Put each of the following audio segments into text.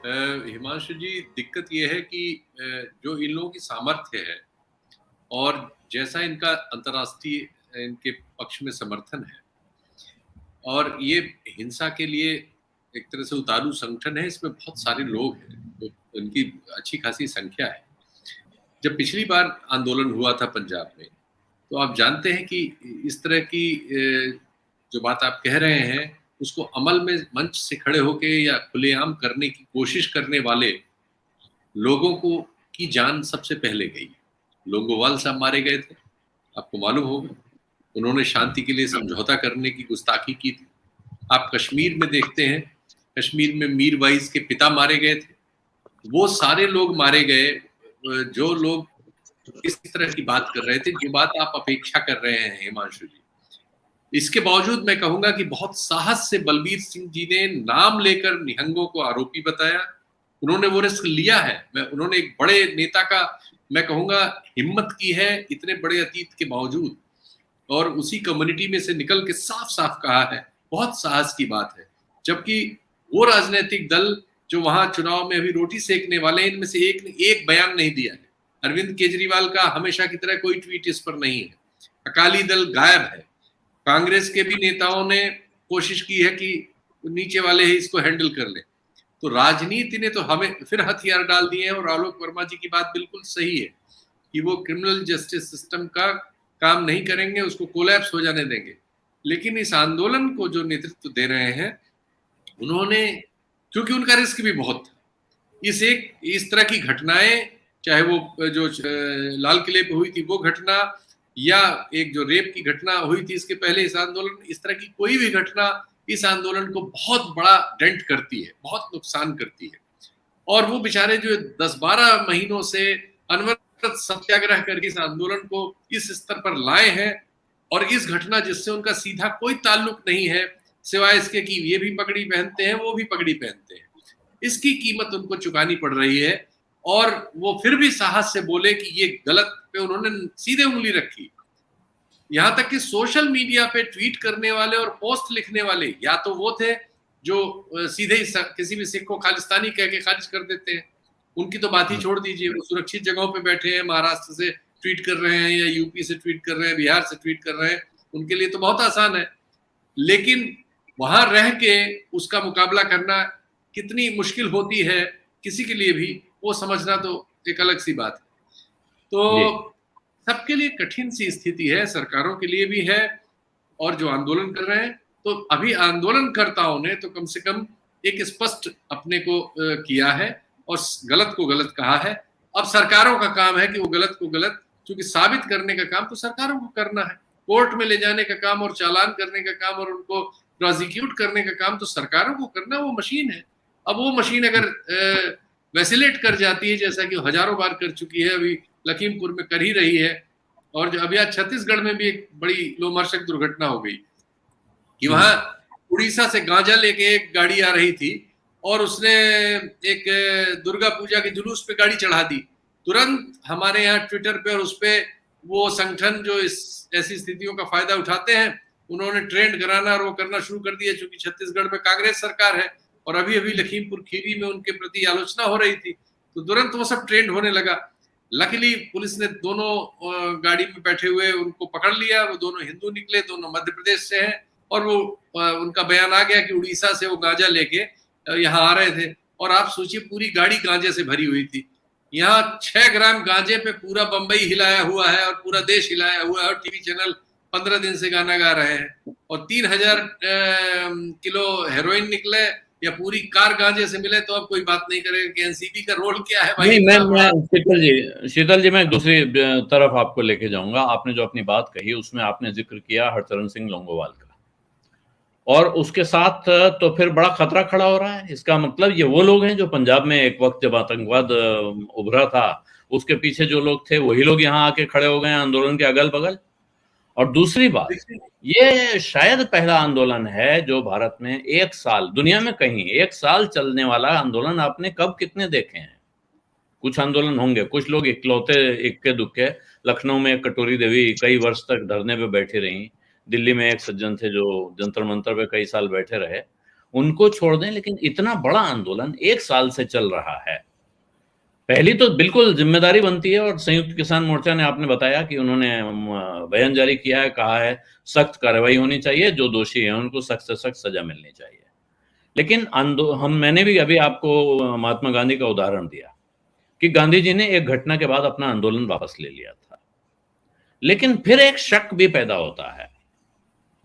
हिमांशु जी, दिक्कत ये है कि जो इन लोगों की सामर्थ्य है और जैसा इनका अंतर्राष्ट्रीय इनके पक्ष में समर्थन है और ये हिंसा के लिए एक तरह से उतारू संगठन है, इसमें बहुत सारे लोग हैं, तो इनकी अच्छी खासी संख्या है। जब पिछली बार आंदोलन हुआ था पंजाब में, तो आप जानते हैं कि इस तरह की जो बात आप कह रहे हैं, उसको अमल में मंच से खड़े होके या खुलेआम करने की कोशिश करने वाले लोगों को की जान सबसे पहले गई। लोंगोवाल साहब मारे गए थे, आपको मालूम होगा। उन्होंने शांति के लिए समझौता करने की गुस्ताखी की थी। आप कश्मीर में देखते हैं, कश्मीर में मीरवाइज के पिता मारे गए थे। वो सारे लोग मारे गए जो लोग इस तरह की बात कर रहे थे, जो बात आप अपेक्षा कर रहे हैं हिमांशु जी। इसके बावजूद मैं कहूंगा कि बहुत साहस से बलबीर सिंह जी ने नाम लेकर निहंगों को आरोपी बताया। उन्होंने वो रिस्क लिया है। उन्होंने एक बड़े नेता का, मैं कहूंगा, हिम्मत की है इतने बड़े अतीत के बावजूद, और उसी कम्युनिटी में से निकल के साफ साफ कहा है। बहुत साहस की बात है। जबकि वो राजनीतिक दल जो वहां चुनाव में अभी रोटी सेकने वाले हैं, इनमें से एक ने एक बयान नहीं दिया है। अरविंद केजरीवाल का हमेशा की तरह कोई ट्वीट इस पर नहीं है। अकाली दल गायब है। कांग्रेस के भी नेताओं ने कोशिश की है कि नीचे वाले ही इसको हैंडल कर ले। तो राजनीति ने तो हमें फिर हथियार डाल दिए हैं। और आलोक वर्मा जी की बात बिल्कुल सही है कि वो क्रिमिनल जस्टिस सिस्टम का काम नहीं करेंगे, उसको कोलैप्स हो जाने देंगे। लेकिन इस आंदोलन को जो नेतृत्व दे रहे हैं, उन्होंने, क्योंकि उनका रिस्क भी बहुत था, इस तरह की घटनाएं, चाहे वो जो लाल किले पे हुई थी वो घटना, या एक जो रेप की घटना हुई थी इसके पहले इस आंदोलन, इस तरह की कोई भी घटना इस आंदोलन को बहुत बड़ा डेंट करती है, बहुत नुकसान करती है। और वो बेचारे जो 10-12 महीनों से अनवरत सत्याग्रह करके इस आंदोलन को इस स्तर पर लाए हैं, और इस घटना जिससे उनका सीधा कोई ताल्लुक नहीं है, सिवाय इसके कि ये भी पगड़ी पहनते हैं, वो भी पगड़ी पहनते हैं, इसकी कीमत उनको चुकानी पड़ रही है। और वो फिर भी साहस से बोले कि ये गलत, पे उन्होंने सीधे उंगली रखी। यहां तक कि सोशल मीडिया पे ट्वीट करने वाले और पोस्ट लिखने वाले या तो वो थे जो सीधे ही किसी भी सिख को खालिस्तानी कह के खारिज कर देते हैं, उनकी तो बात ही छोड़ दीजिए। वो सुरक्षित जगहों पे बैठे हैं, महाराष्ट्र से ट्वीट कर रहे हैं या यूपी से ट्वीट कर रहे हैं, बिहार से ट्वीट कर रहे हैं, उनके लिए तो बहुत आसान है। लेकिन वहां रह के उसका मुकाबला करना कितनी मुश्किल होती है किसी के लिए भी, वो समझना तो एक अलग सी बात है। तो सबके लिए कठिन सी स्थिति है, सरकारों के लिए भी है, और जो आंदोलन कर रहे हैं, तो अभी आंदोलनकर्ताओं ने तो कम से कम एक स्पष्ट अपने को किया है और गलत को गलत कहा है। अब सरकारों का काम है कि वो गलत को गलत, क्योंकि साबित करने का काम तो सरकारों को करना है, कोर्ट में ले जाने का काम और चालान करने का काम और उनको प्रोसिक्यूट करने का काम तो सरकारों को करना। वो मशीन है। अब वो मशीन अगर वैसिलेट कर जाती है, जैसा कि हजारों बार कर चुकी है, अभी लखीमपुर में कर ही रही है, और जो अभी आज छत्तीसगढ़ में भी एक बड़ी लोमहर्षक दुर्घटना हो गई कि वहां उड़ीसा से गांजा लेके एक गाड़ी आ रही थी और उसने एक दुर्गा पूजा के जुलूस पे गाड़ी चढ़ा दी। तुरंत हमारे यहाँ ट्विटर पे और उस पे वो संगठन जो इस ऐसी स्थितियों का फायदा उठाते हैं, उन्होंने ट्रेंड कराना और वो करना शुरू कर दिया। चूंकि छत्तीसगढ़ में कांग्रेस सरकार है और अभी अभी लखीमपुर खीरी में उनके प्रति आलोचना हो रही थी, तो तुरंत वो सब ट्रेंड होने लगा। लकीली पुलिस ने दोनों गाड़ी में बैठे हुए उनको पकड़ लिया। वो दोनों हिंदू निकले, दोनों मध्य प्रदेश से हैं, और वो उनका बयान आ गया कि उड़ीसा से वो गांजा लेके यहाँ आ रहे थे। और आप सोचिए, पूरी गाड़ी गांजे से भरी हुई थी। यहाँ 6 ग्राम गांजे पे पूरा बंबई हिलाया हुआ है और पूरा देश हिलाया हुआ है, और टीवी चैनल 15 दिन से गाना गा रहे हैं। और 3000 किलो हेरोइन निकले या पूरी कार गांजे से मिले, तो अब कोई बात नहीं करेगा कि एनसीबी का रोल क्या है भाई। नहीं, मैं शीतल जी मैं दूसरी तरफ आपको लेके जाऊंगा। आपने जो अपनी बात कही उसमें आपने जिक्र किया हरचरण सिंह लोंगोवाल का, और उसके साथ तो फिर बड़ा खतरा खड़ा हो रहा है। इसका मतलब ये वो लोग हैं जो पंजाब में एक वक्त जब आतंकवाद उभरा था, उसके पीछे जो लोग थे वही लोग यहाँ आके खड़े हो गए आंदोलन के अगल बगल। और दूसरी बात, ये शायद पहला आंदोलन है जो भारत में 1 साल, दुनिया में कहीं 1 साल चलने वाला आंदोलन आपने कब कितने देखे हैं? कुछ आंदोलन होंगे, कुछ लोग इकलौते इक्के दुक्के। लखनऊ में कटोरी देवी कई वर्ष तक धरने पे बैठी रही, दिल्ली में एक सज्जन थे जो जंतर मंतर पे कई साल बैठे रहे, उनको छोड़ दें, लेकिन इतना बड़ा आंदोलन 1 साल से चल रहा है, पहली तो बिल्कुल जिम्मेदारी बनती है। और संयुक्त किसान मोर्चा ने, आपने बताया कि उन्होंने बयान जारी किया है, कहा है सख्त कार्रवाई होनी चाहिए, जो दोषी हैं उनको सख्त से सख्त सजा मिलनी चाहिए। लेकिन मैंने भी अभी आपको महात्मा गांधी का उदाहरण दिया कि गांधी जी ने एक घटना के बाद अपना आंदोलन वापस ले लिया था, लेकिन फिर एक शक भी पैदा होता है।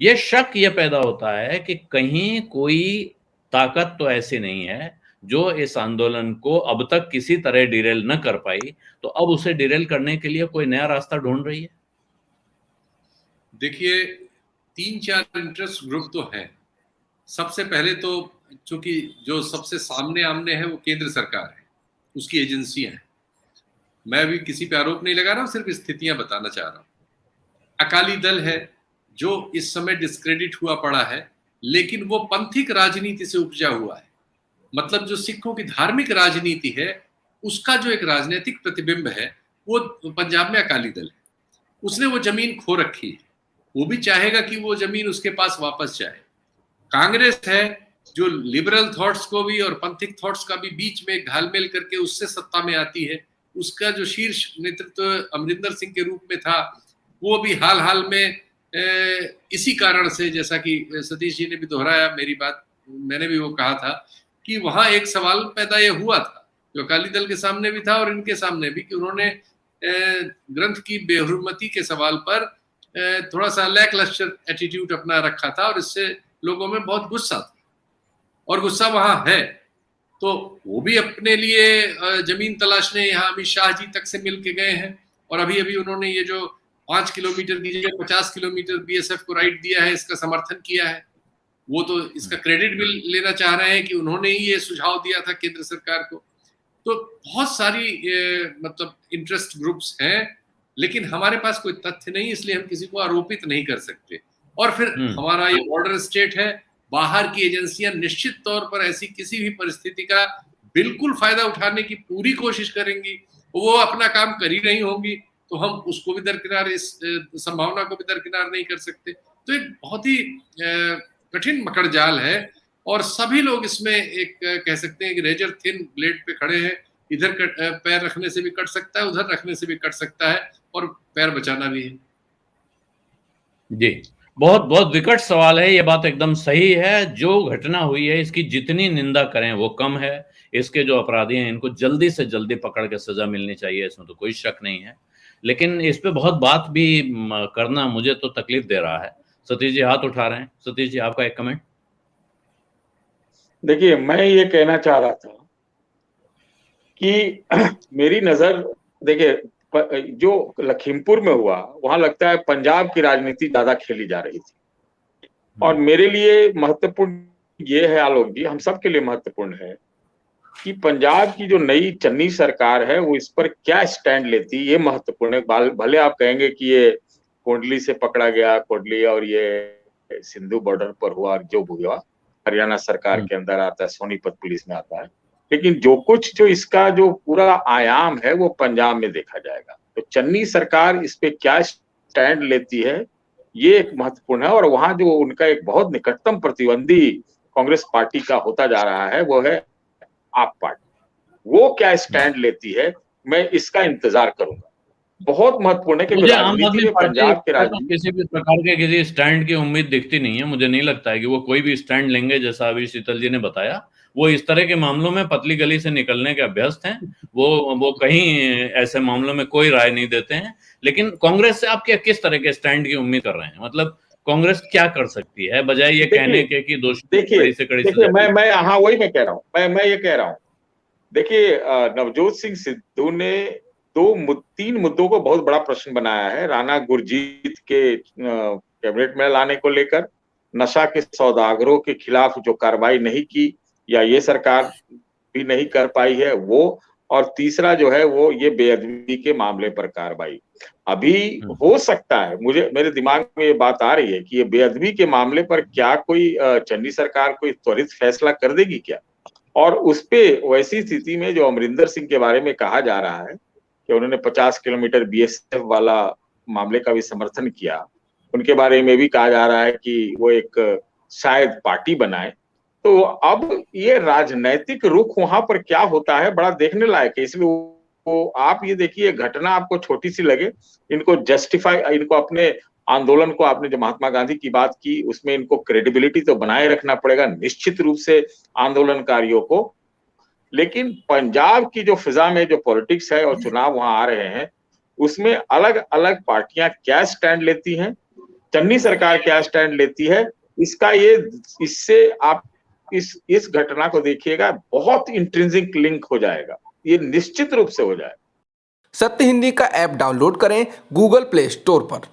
ये पैदा होता है कि कहीं कोई ताकत तो ऐसी नहीं है जो इस आंदोलन को अब तक किसी तरह डिरेल न कर पाई, तो अब उसे डिरेल करने के लिए कोई नया रास्ता ढूंढ रही है। देखिए, 3-4 इंटरेस्ट ग्रुप तो हैं। सबसे पहले तो चूंकि जो सबसे सामने आमने है वो केंद्र सरकार है, उसकी एजेंसियां हैं। मैं भी किसी पे आरोप नहीं लगा रहा हूं, सिर्फ स्थितियां बताना चाह रहा हूं। अकाली दल है जो इस समय डिस्क्रेडिट हुआ पड़ा है, लेकिन वो पंथिक राजनीति से उपजा हुआ है। मतलब जो सिखों की धार्मिक राजनीति है, उसका जो एक राजनीतिक प्रतिबिंब है, वो पंजाब में अकाली दल है। उसने वो जमीन खो रखी है, वो भी चाहेगा कि वो जमीन उसके पास वापस जाए। कांग्रेस है जो लिबरल थॉट्स को भी और पंथिक थॉट्स का भी बीच में घालमेल करके उससे सत्ता में आती है। उसका जो शीर्ष नेतृत्व अमरिंदर सिंह के रूप में था, वो भी हाल हाल में इसी कारण से, जैसा कि सतीश जी ने भी दोहराया मेरी बात, मैंने भी वो कहा था कि वहां एक सवाल पैदा ये हुआ था जो अकाली दल के सामने भी था और इनके सामने भी, कि उन्होंने ग्रंथ की बेहुरमती के सवाल पर थोड़ा सा लैकलस्टर एटीट्यूड अपना रखा था और इससे लोगों में बहुत गुस्सा था और गुस्सा वहां है। तो वो भी अपने लिए जमीन तलाशने यहाँ अमित शाह जी तक से मिल के गए हैं और अभी अभी उन्होंने ये जो 5 किलोमीटर की जगह 50 किलोमीटर बीएसएफ को राइट दिया है, इसका समर्थन किया है। वो तो इसका क्रेडिट भी लेना चाह रहे हैं कि उन्होंने ही ये सुझाव दिया था केंद्र सरकार को। तो बहुत सारी मतलब इंटरेस्ट ग्रुप्स हैं, लेकिन हमारे पास कोई तथ्य नहीं, इसलिए हम किसी को आरोपित नहीं कर सकते। और फिर हमारा ये बॉर्डर स्टेट है, बाहर की एजेंसियां निश्चित तौर पर ऐसी किसी भी परिस्थिति का बिल्कुल फायदा उठाने की पूरी कोशिश करेंगी। वो अपना काम कर ही रही होंगी, तो हम उसको भी दरकिनार, इस संभावना को भी दरकिनार नहीं कर सकते। तो एक बहुत ही कठिन मकड़ जाल है और सभी लोग इसमें एक कह सकते हैं कि रेजर थिन ब्लेड पे खड़े हैं। इधर पैर रखने से भी कट सकता है, उधर रखने से भी कट सकता है और पैर बचाना भी है। जी, बहुत बहुत विकट सवाल है, ये बात एकदम सही है। जो घटना हुई है इसकी जितनी निंदा करें वो कम है। इसके जो अपराधी हैं इनको जल्दी से जल्दी पकड़ के सजा मिलनी चाहिए, इसमें तो कोई शक नहीं है। लेकिन इस पे बहुत बात भी करना मुझे तो तकलीफ दे रहा है। सतीश जी हाथ उठा रहे हैं। सतीश जी, आपका एक कमेंट। देखिए, मैं ये कहना चाह रहा था कि मेरी नजर, देखिए जो लखीमपुर में हुआ वहां लगता है पंजाब की राजनीति ज्यादा खेली जा रही थी। और मेरे लिए महत्वपूर्ण ये है, आलोक जी, हम सबके लिए महत्वपूर्ण है कि पंजाब की जो नई चन्नी सरकार है वो इस पर क्या स्टैंड लेती, ये महत्वपूर्ण है। भले आप कहेंगे कि ये कोंडली से पकड़ा गया, कोंडली और ये सिंधु बॉर्डर पर हुआ, जो हुआ हरियाणा सरकार के अंदर आता है, सोनीपत पुलिस में आता है, लेकिन जो कुछ जो इसका जो पूरा आयाम है वो पंजाब में देखा जाएगा। तो चन्नी सरकार इस पे क्या स्टैंड लेती है ये एक महत्वपूर्ण है। और वहां जो उनका एक बहुत निकटतम प्रतिद्वंदी कांग्रेस पार्टी का होता जा रहा है वो है आप पार्टी, वो क्या स्टैंड लेती है, मैं इसका इंतजार करूंगा। बहुत महत्वपूर्ण है कि मुझे आम आदमी राजनीति में पार्टी पंजाब के तो राजनीति किसी भी प्रकार के किसी स्टैंड की उम्मीद दिखती नहीं है। मुझे नहीं लगता है कि वो कोई भी स्टैंड लेंगे। जैसा अभी शीतल जी ने बताया, वो इस तरह के मामलों में पतली गली से निकलने के अभ्यस्त हैं। वो कहीं ऐसे मामलों में कोई राय नहीं देते हैं। लेकिन कांग्रेस से आप किस तरह के स्टैंड की उम्मीद कर रहे हैं? मतलब कांग्रेस क्या कर सकती है बजाय ये कहने के कि दोषी कड़ी से कड़ी देखिए, मैं हाँ वही मैं कह रहा हूँ, मैं ये कह रहा हूँ। देखिए, नवजोत सिंह सिद्धू ने 3 मुद्दों को बहुत बड़ा प्रश्न बनाया है। राणा गुरजीत के कैबिनेट में लाने को लेकर, नशा के सौदागरों के खिलाफ जो कार्रवाई नहीं की या ये सरकार भी नहीं कर पाई है वो, और तीसरा जो है वो ये बेअदबी के मामले पर कार्रवाई। अभी हो सकता है, मेरे दिमाग में ये बात आ रही है कि ये बेअदबी के मामले पर क्या कोई चन्नी सरकार कोई त्वरित फैसला कर देगी क्या? और उस पे वैसी स्थिति में जो अमरिंदर सिंह के बारे में कहा जा रहा है कि उन्होंने 50 किलोमीटर बीएसएफ वाला मामले का भी समर्थन किया, उनके बारे में भी कहा जा रहा है कि वो एक शायद पार्टी बनाए। तो अब ये राजनैतिक रुख वहां पर क्या होता है बड़ा देखने लायक है। इसलिए वो आप ये देखिए, घटना आपको छोटी सी लगे, इनको जस्टिफाई, इनको अपने आंदोलन को, आपने जो महात्मा गांधी की बात की उसमें इनको क्रेडिबिलिटी तो बनाए रखना पड़ेगा निश्चित रूप से आंदोलनकारियों को। लेकिन पंजाब की जो फिजा में जो पॉलिटिक्स है और चुनाव वहां आ रहे हैं, उसमें अलग अलग पार्टियां क्या स्टैंड लेती हैं, चन्नी सरकार क्या स्टैंड लेती है, इसका ये, इससे आप इस घटना को देखिएगा, बहुत इंट्रिंसिक लिंक हो जाएगा, ये निश्चित रूप से हो जाएगा। सत्य हिंदी का ऐप डाउनलोड करें गूगल प्ले स्टोर पर।